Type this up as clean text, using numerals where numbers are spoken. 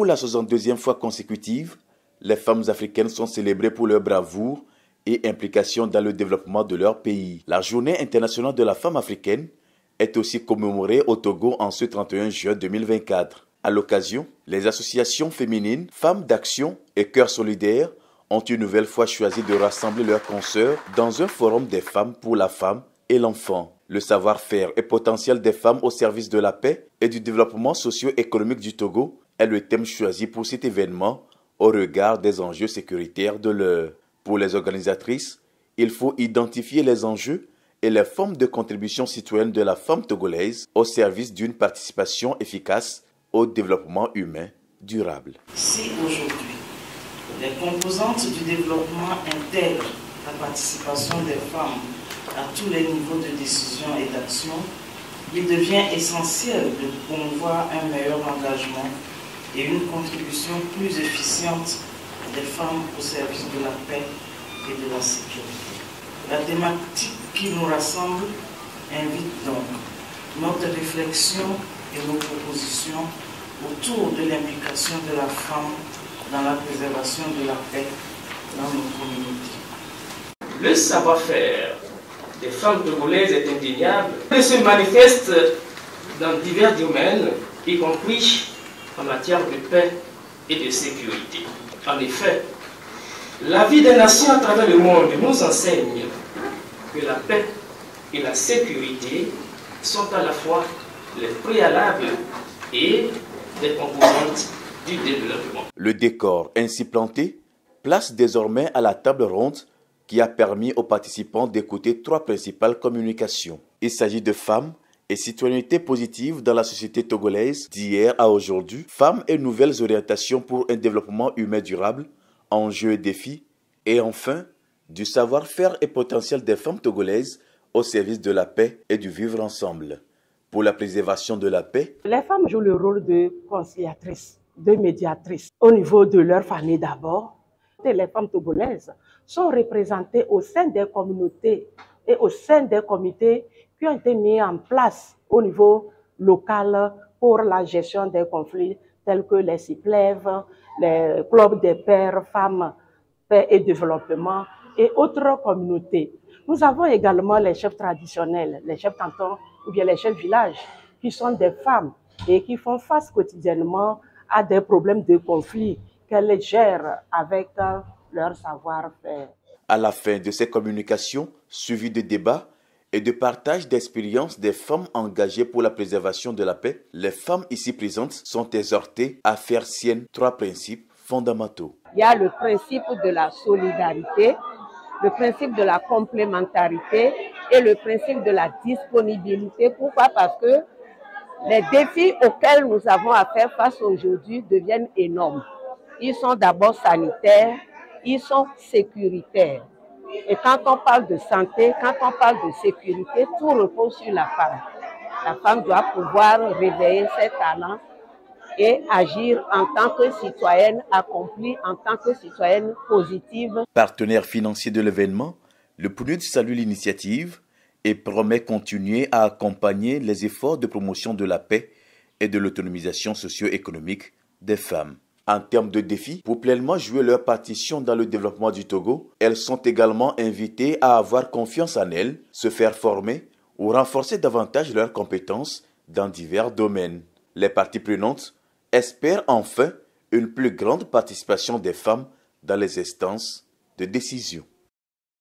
Pour la 62e fois consécutive, les femmes africaines sont célébrées pour leur bravoure et implication dans le développement de leur pays. La Journée internationale de la femme africaine est aussi commémorée au Togo en ce 31 juin 2024. À l'occasion, les associations féminines, Femmes d'Action et Cœurs Solidaires ont une nouvelle fois choisi de rassembler leurs consoeurs dans un forum des femmes pour la femme et l'enfant. Le savoir-faire et potentiel des femmes au service de la paix et du développement socio-économique du Togo est le thème choisi pour cet événement au regard des enjeux sécuritaires de l'heure. Pour les organisatrices, il faut identifier les enjeux et les formes de contribution citoyenne de la femme togolaise au service d'une participation efficace au développement humain durable. Si aujourd'hui, les composantes du développement intègrent la participation des femmes à tous les niveaux de décision et d'action, il devient essentiel de promouvoir un meilleur engagement et une contribution plus efficiente des femmes au service de la paix et de la sécurité. La thématique qui nous rassemble invite donc notre réflexion et nos propositions autour de l'implication de la femme dans la préservation de la paix dans nos communautés. Le savoir-faire des femmes togolaises est indéniable et se manifeste dans divers domaines, y compris en matière de paix et de sécurité. En effet, la vie des nations à travers le monde nous enseigne que la paix et la sécurité sont à la fois les préalables et les composantes du développement. Le décor ainsi planté place désormais à la table ronde qui a permis aux participants d'écouter trois principales communications. Il s'agit de femmes et citoyenneté positive dans la société togolaise d'hier à aujourd'hui, femmes et nouvelles orientations pour un développement humain durable, enjeux et défis, et enfin, du savoir-faire et potentiel des femmes togolaises au service de la paix et du vivre ensemble. Pour la préservation de la paix, les femmes jouent le rôle de conciliatrices, de médiatrices au niveau de leur famille d'abord. Les femmes togolaises sont représentées au sein des communautés et au sein des comités qui ont été mis en place au niveau local pour la gestion des conflits tels que les CIPLEV, les clubs des pères, femmes, paix et développement et autres communautés. Nous avons également les chefs traditionnels, les chefs cantons ou bien les chefs villages qui sont des femmes et qui font face quotidiennement à des problèmes de conflit qu'elles gèrent avec leur savoir-faire. À la fin de ces communications, suivies de débats et de partage d'expériences des femmes engagées pour la préservation de la paix, les femmes ici présentes sont exhortées à faire siennes trois principes fondamentaux. Il y a le principe de la solidarité, le principe de la complémentarité et le principe de la disponibilité. Pourquoi? Parce que les défis auxquels nous avons à faire face aujourd'hui deviennent énormes. Ils sont d'abord sanitaires, ils sont sécuritaires. Et quand on parle de santé, quand on parle de sécurité, tout repose sur la femme. La femme doit pouvoir réveiller ses talents et agir en tant que citoyenne accomplie, en tant que citoyenne positive. Partenaire financier de l'événement, le PNUD salue l'initiative et promet continuer à accompagner les efforts de promotion de la paix et de l'autonomisation socio-économique des femmes. En termes de défis, pour pleinement jouer leur partition dans le développement du Togo, elles sont également invitées à avoir confiance en elles, se faire former ou renforcer davantage leurs compétences dans divers domaines. Les parties prenantes espèrent enfin une plus grande participation des femmes dans les instances de décision.